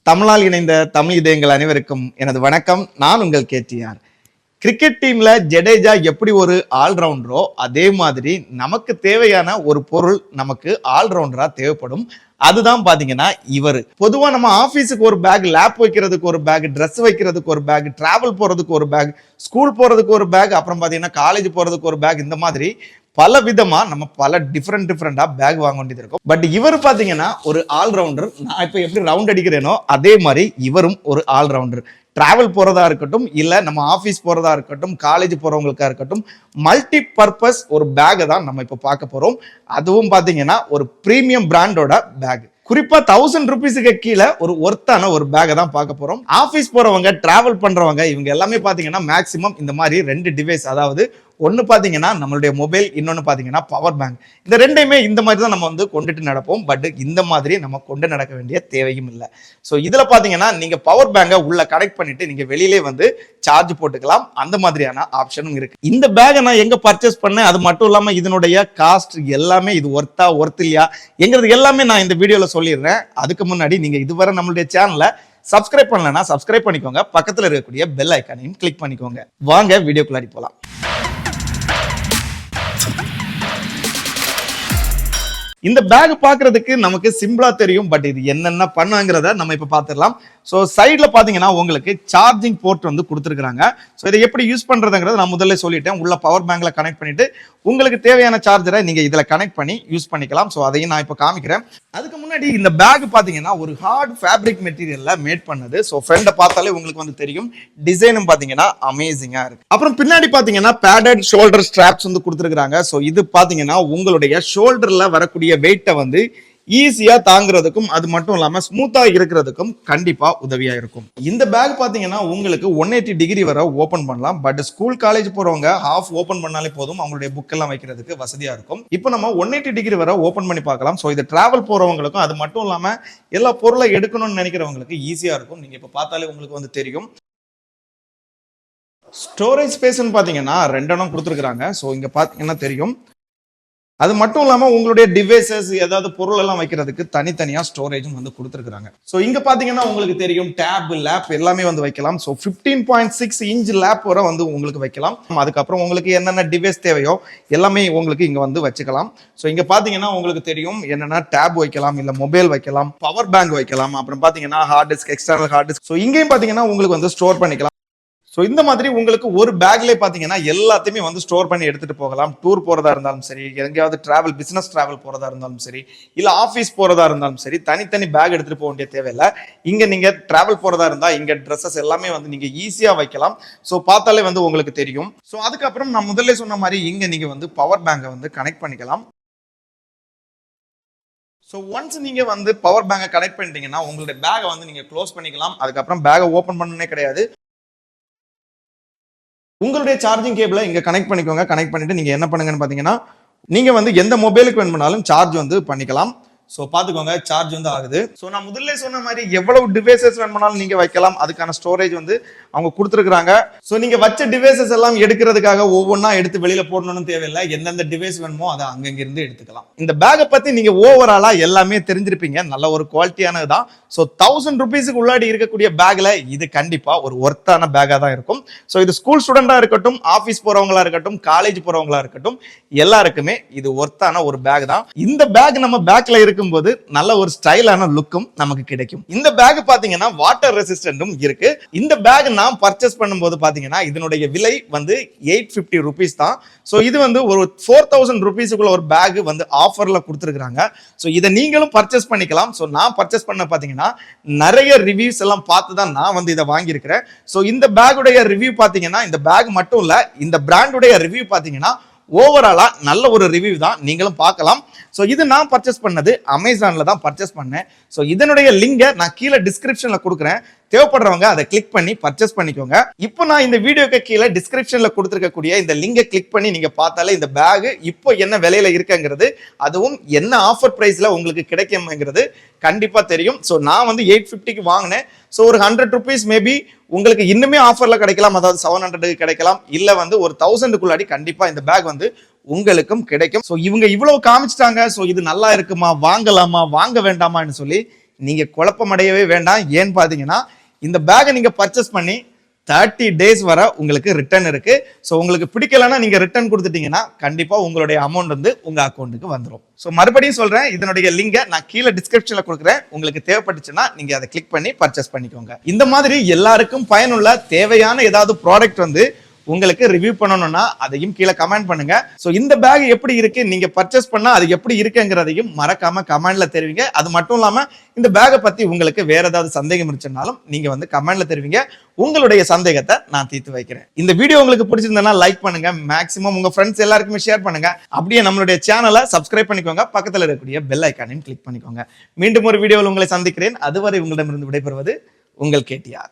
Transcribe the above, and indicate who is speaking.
Speaker 1: தமிழால் இணைந்த தமிழ் இதயங்கள் அனைவருக்கும் எனது வணக்கம். நான் உங்கள் கேடிஆர். கிரிக்கெட் டீம்ல ஜடேஜா எப்படி ஒரு ஆல்ரவுண்டரோ அதே மாதிரி நமக்கு தேவையான ஒரு பொருள் நமக்கு ஆல்ரவுண்டரா தேவைப்படும். அதுதான் பாத்தீங்கன்னா இவர். பொதுவா நம்ம ஆபீஸுக்கு ஒரு பேக், லேப் வைக்கிறதுக்கு ஒரு பேக், ட்ரெஸ் வைக்கிறதுக்கு ஒரு பேக், டிராவல் போறதுக்கு ஒரு பேக், ஸ்கூல் போறதுக்கு ஒரு பேக், அப்புறம் பாத்தீங்கன்னா காலேஜ் போறதுக்கு ஒரு பேக், இந்த மாதிரி பல விதமா நம்ம பல டிஃப்ரெண்டா பேக் வாங்க வேண்டியது இருக்கும். பட் இவர் பாத்தீங்கன்னா ஒரு ஆல்ரவுண்டர். நான் இப்ப எப்படி ரவுண்ட் அடிக்கிறேனோ அதே மாதிரி இவரும் ஒரு ஆல்ரவுண்டர். டிராவல் போறதா இருக்கட்டும், இல்ல நம்ம ஆபீஸ் போறதா இருக்கட்டும், காலேஜ் போறவங்களுக்கா இருக்கட்டும், மல்டி பர்பஸ் ஒரு பேக்கை தான் நம்ம இப்ப பார்க்க போறோம். அதுவும் பாத்தீங்கன்னா ஒரு பிரீமியம் பிராண்டோட பேக். குறிப்பா 1000 ரூபீஸுக்கு கீழே ஒரு ஒர்த்தான ஒரு பேக்கை தான் பார்க்க போறோம். ஆபீஸ் போறவங்க, டிராவல் பண்றவங்க, இவங்க எல்லாமே பாத்தீங்கன்னா மேக்சிமம் இந்த மாதிரி 2 டிவைஸ், அதாவது ஒன்னு பாத்தீங்கன்னா நம்மளுடைய மொபைல், இன்னொன்னு பாத்தீங்கன்னா பவர் பேங்க். இந்த ரெண்டையுமே இந்த மாதிரி தான் நம்ம கொண்டுட்டு நடப்போம். பட் இந்த மாதிரி நம்ம கொண்டு நடக்க வேண்டிய தேவையும் இல்லை. ஸோ இதுல பாத்தீங்கன்னா நீங்க பவர் பேங்கை உள்ள கனெக்ட் பண்ணிட்டு நீங்க வெளியிலே சார்ஜ் போட்டுக்கலாம். அந்த மாதிரியான ஆப்ஷனும் இருக்கு. இந்த பேக்கை நான் எங்க பர்ச்சேஸ் பண்ணேன், அது மட்டும் இல்லாம இதனுடைய காஸ்ட் எல்லாமே, இது ஒர்த்தா ஒர்த் இல்லையா எங்கிறது எல்லாமே நான் இந்த வீடியோல சொல்லிடுறேன். அதுக்கு முன்னாடி நீங்க இதுவரை நம்மளுடைய சேனலை சப்ஸ்கிரைப் பண்ணலன்னா சப்ஸ்கிரைப் பண்ணிக்கோங்க. பக்கத்துல இருக்கக்கூடிய பெல் ஐக்கானையும் கிளிக் பண்ணிக்கோங்க. வாங்க வீடியோக்குள்ளாடி போலாம். இந்த பேக் பாக்குறதுக்கு நமக்கு சிம்பிளா தெரியும். பட் இது என்னென்ன பண்ணுங்கிறத நம்ம இப்ப பாத்துடலாம். ஸோ சைட்ல பாத்தீங்கன்னா உங்களுக்கு சார்ஜிங் போர்ட் கொடுத்துருக்காங்க. ஸோ இதை எப்படி யூஸ் பண்றதுங்கிறத நான் முதல்ல சொல்லிட்டேன். உள்ள பவர் பேங்க்ல கனெக்ட் பண்ணிட்டு உங்களுக்கு தேவையான சார்ஜரை நீங்க இதுல கனெக்ட் பண்ணி யூஸ் பண்ணிக்கலாம். ஸோ அதையும் நான் இப்ப காமிக்கிறேன். அதுக்கு முன்னாடி இந்த பேக் பாத்தீங்கன்னா ஒரு ஹார்ட் ஃபேப்ரிக் மெட்டீரியல்ல மேட் பண்ணது. ஸோ ஃப்ரண்ட பார்த்தாலே உங்களுக்கு தெரியும். டிசைனும் பாத்தீங்கன்னா அமேசிங்கா இருக்கு. அப்புறம் பின்னாடி பாத்தீங்கன்னா பேடட் ஷோல்டர் ஸ்ட்ராப்ஸ் கொடுத்துருக்காங்க. ஸோ இது பாத்தீங்கன்னா உங்களுடைய ஷோல்டர்ல வரக்கூடிய வெயிட்டை ஈஸியா தாங்கிறதுக்கும், அது மட்டும் இல்லாம ஸ்மூத்தா இருக்கிறதுக்கும் கண்டிப்பா உதவியா இருக்கும். இந்த பேக் பாத்தீங்கன்னா உங்களுக்கு 180 டிகிரி வரை ஓபன் பண்ணலாம். பட் ஸ்கூல் காலேஜ் போறவங்க ஹாஃப் ஓபன் பண்ணாலே போதும், அவங்களுடைய புக் எல்லாம் வைக்கிறதுக்கு வசதியா இருக்கும். இப்போ நம்ம 180 டிகிரி வரை ஓபன் பண்ணி பார்க்கலாம். ஸோ இது டிராவல் போறவங்களுக்கும், அது மட்டும் இல்லாம எல்லா பொருளை எடுக்கணும்னு நினைக்கிறவங்களுக்கு ஈஸியா இருக்கும். நீங்க இப்ப பார்த்தாலே உங்களுக்கு தெரியும். ஸ்டோரேஜ் ஸ்பேஸ்ன்னு பாத்தீங்கன்னா 2 கொடுத்துருக்காங்க. ஸோ இங்க பாத்தீங்கன்னா தெரியும். அது மட்டும் இல்லாம உங்களுடைய டிவைசஸ், ஏதாவது பொருள் எல்லாம் வைக்கிறதுக்கு தனித்தனியா ஸ்டோரேஜும் கொடுத்துருக்காங்க. ஸோ இங்க பாத்தீங்கன்னா உங்களுக்கு தெரியும் டேப், லேப் எல்லாமே வைக்கலாம். ஸோ 15.6 இன்ச் லேப் வரை உங்களுக்கு வைக்கலாம். அதுக்கப்புறம் உங்களுக்கு என்னென்ன டிவைஸ் தேவையோ எல்லாமே உங்களுக்கு இங்க வச்சுக்கலாம். ஸோ இங்க பாத்தீங்கன்னா உங்களுக்கு தெரியும் என்னென்ன டேப் வைக்கலாம், இல்ல மொபைல் வைக்கலாம், பவர் பேங்க் வைக்கலாம், அப்புறம் பாத்தீங்கன்னா hard disk, external hard disk. So இங்கேயும் பாத்தீங்கன்னா உங்களுக்கு ஸ்டோர் பண்ணிக்கலாம். ஸோ இந்த மாதிரி உங்களுக்கு ஒரு பேக்லேயே பார்த்தீங்கன்னா எல்லாத்தையுமே ஸ்டோர் பண்ணி எடுத்துட்டு போகலாம். டூர் போறதா இருந்தாலும் சரி, எங்கேயாவது டிராவல், பிசினஸ் டிராவல் போறதா இருந்தாலும் சரி, இல்ல ஆஃபீஸ் போறதா இருந்தாலும் சரி, தனித்தனி பேக் எடுத்துட்டு போக வேண்டிய தேவையில்லை. இங்க நீங்க டிராவல் போறதா இருந்தா இங்க ட்ரெஸ்ஸஸ் எல்லாமே நீங்க ஈஸியா வைக்கலாம். ஸோ பார்த்தாலே உங்களுக்கு தெரியும். ஸோ அதுக்கப்புறம் நான் முதல்ல சொன்ன மாதிரி இங்க நீங்க பவர் பேங்கை கனெக்ட் பண்ணிக்கலாம். ஸோ ஒன்ஸ் நீங்க பவர் பேங்கை கனெக்ட் பண்ணிட்டீங்கன்னா உங்களுடைய பேகை நீங்க க்ளோஸ் பண்ணிக்கலாம். அதுக்கப்புறம் பேகை ஓப்பன் பண்ணனே கிடையாது. உங்களுடைய சார்ஜிங் கேபிளை இங்க கனெக்ட் பண்ணிக்கோங்க. கனெக்ட் பண்ணிட்டு நீங்க என்ன பண்ணுங்கன்னு பாத்தீங்கன்னா நீங்க எந்த மொபைலுக்கு வேணும்னாலும் சார்ஜ் பண்ணிக்கலாம். ஸோ பார்த்துக்கோங்க, சார்ஜ் ஆகுது. ஸோ நான் முதல்ல சொன்ன மாதிரி எவ்வளவு டிவைசஸ் வேணுமானாலும் நீங்க வைக்கலாம். அதுக்கான ஸ்டோரேஜ் அவங்க கொடுத்துருக்காங்க. ஸோ நீங்க வச்ச டிவைசஸ் எல்லாம் எடுக்கிறதுக்காக ஒவ்வொன்றா எடுத்து வெளியில போடணும்னு தேவையில்லை. எந்தெந்த டிவைஸ் வேணுமோ அதை அங்கிருந்து எடுத்துக்கலாம். இந்த பேக்கை பத்தி நீங்க ஓவராலா எல்லாமே தெரிஞ்சிருப்பீங்க. நல்ல ஒரு குவாலிட்டியானது தான். ஸோ 1000 ரூபீஸுக்கு உள்ளாடி இருக்கக்கூடிய பேக்ல இது கண்டிப்பா ஒரு ஒர்த்தான பேக்கா தான் இருக்கும். ஸோ இது ஸ்கூல் ஸ்டூடெண்டா இருக்கட்டும், ஆஃபீஸ் போறவங்களா இருக்கட்டும், காலேஜ் போறவங்களா இருக்கட்டும், எல்லாருக்குமே இது ஒர்த்தான ஒரு பேக் தான். இந்த பேக் நம்ம பேக்ல இருக்கும்போது நல்ல ஒரு ஸ்டைலான லுக்கும் நமக்கு கிடைக்கும். இந்த பேக் பாத்தீங்கன்னா வாட்டர் ரெசிஸ்டன்டும் இருக்கு. இந்த பேக் நான் பர்ச்சேஸ் பண்ணும்போது பாத்தீங்கன்னா இதனுடைய விலை 850 ரூபீஸ் தான். ஸோ இது ஒரு 4000 ரூபீஸுக்குள்ள ஒரு பேக் ஆஃபர்ல கொடுத்துருக்காங்க. ஸோ இதை நீங்களும் பர்ச்சேஸ் பண்ணிக்கலாம். ஸோ நான் பர்ச்சேஸ் பண்ண பாத்தீங்கன்னா நிறைய ரிவ்யூஸ் எல்லாம் பார்த்து தான் நான் இதை வாங்கியிருக்கிறேன். ஸோ இந்த பேக்குடைய ரிவ்யூ பாத்தீங்கன்னா, இந்த பேக் மட்டும் இல்ல, இந்த பிராண்டுடைய ரிவ்யூ பாத்தீங்கன்னா ஓவராலா நல்ல ஒரு ரிவ்யூ தான். நீங்களும் பார்க்கலாம். ஸோ இது நான் பர்ச்சேஸ் பண்ணது அமேசான்ல தான் பர்ச்சேஸ் பண்ணேன். ஸோ இதனுடைய லிங்கை நான் கீழே டிஸ்கிரிப்ஷன்ல கொடுக்குறேன். தேவைப்படுறவங்க அதை கிளிக் பண்ணி பர்ச்சேஸ் பண்ணிக்கோங்க. இப்போ நான் இந்த வீடியோக்கு கீழே டிஸ்கிரிப்ஷன்ல கொடுத்துருக்கக்கூடிய இந்த லிங்கை கிளிக் பண்ணி நீங்க பார்த்தாலே இந்த பேக் இப்போ என்ன விலையில இருக்குங்கிறது, அதுவும் என்ன ஆஃபர் பிரைஸ்ல உங்களுக்கு கிடைக்கும்ங்கிறது கண்டிப்பா தெரியும். ஸோ நான் 850க்கு வாங்கினேன். ஸோ ஒரு 100 ரூபீஸ் மேபி உங்களுக்கு இன்னுமே ஆஃபர்ல கிடைக்கலாம். அதாவது 700க்கு கிடைக்கலாம். இல்ல ஒரு 1000க்குள்ளாடி கண்டிப்பா இந்த பேக் உங்களுக்கும் கிடைக்கும். ஸோ இவங்க இவ்வளவு காமிச்சிட்டாங்க. ஸோ இது நல்லா இருக்குமா, வாங்கலாமா, வாங்க வேண்டாமான்னு சொல்லி நீங்க குழப்பமடையவே வேண்டாம். ஏன்னு பாத்தீங்கன்னா இந்த பேக்கை நீங்க பர்ச்சேஸ் பண்ணி 30 days வரை உங்களுக்கு ரிட்டர்ன் இருக்கு. ஸோ உங்களுக்கு பிடிக்கலன்னா நீங்க ரிட்டர்ன் கொடுத்துட்டீங்கன்னா கண்டிப்பா உங்களுடைய அமௌண்ட் வந்து உங்க அக்கௌண்ட்டுக்கு வந்துடும். ஸோ மறுபடியும் சொல்றேன், இதனுடைய லிங்கை நான் கீழே டிஸ்கிரிப்ஷன்ல கொடுக்குறேன். உங்களுக்கு தேவைப்பட்டுச்சுன்னா நீங்க அதை கிளிக் பண்ணி பர்ச்சேஸ் பண்ணிக்கோங்க. இந்த மாதிரி எல்லாருக்கும் பயனுள்ள தேவையான ஏதாவது ப்ராடக்ட் வந்து உங்களுக்கு ரிவ்யூ பண்ணணும்னா அதையும் கீழே கமெண்ட் பண்ணுங்க. ஸோ இந்த பேக் எப்படி இருக்கு, நீங்க பர்ச்சேஸ் பண்ணா அது எப்படி இருக்குங்கிறதையும் மறக்காம கமெண்ட்ல தெரிவிங்க. அது மட்டும் இல்லாம இந்த பேக்கை பத்தி உங்களுக்கு வேற ஏதாவது சந்தேகம் இருந்துச்சுனாலும் நீங்க வந்து கமெண்ட்ல தெரிவிங்க. உங்களுடைய சந்தேகத்தை நான் தீர்த்து வைக்கிறேன். இந்த வீடியோ உங்களுக்கு பிடிச்சிருந்தா லைக் பண்ணுங்க, மேக்ஸிமம் உங்க ஃப்ரெண்ட்ஸ் எல்லாருக்குமே ஷேர் பண்ணுங்க. அப்படியே நம்மளுடைய சேனலை சப்ஸ்கிரைப் பண்ணிக்கோங்க, பக்கத்தில் இருக்கக்கூடிய பெல் ஐக்கானையும் கிளிக் பண்ணிக்கோங்க. மீண்டும் ஒரு வீடியோவில் உங்களை சந்திக்கிறேன். அதுவரை உங்களிடமிருந்து விடைபெறுவது உங்கள் KTR.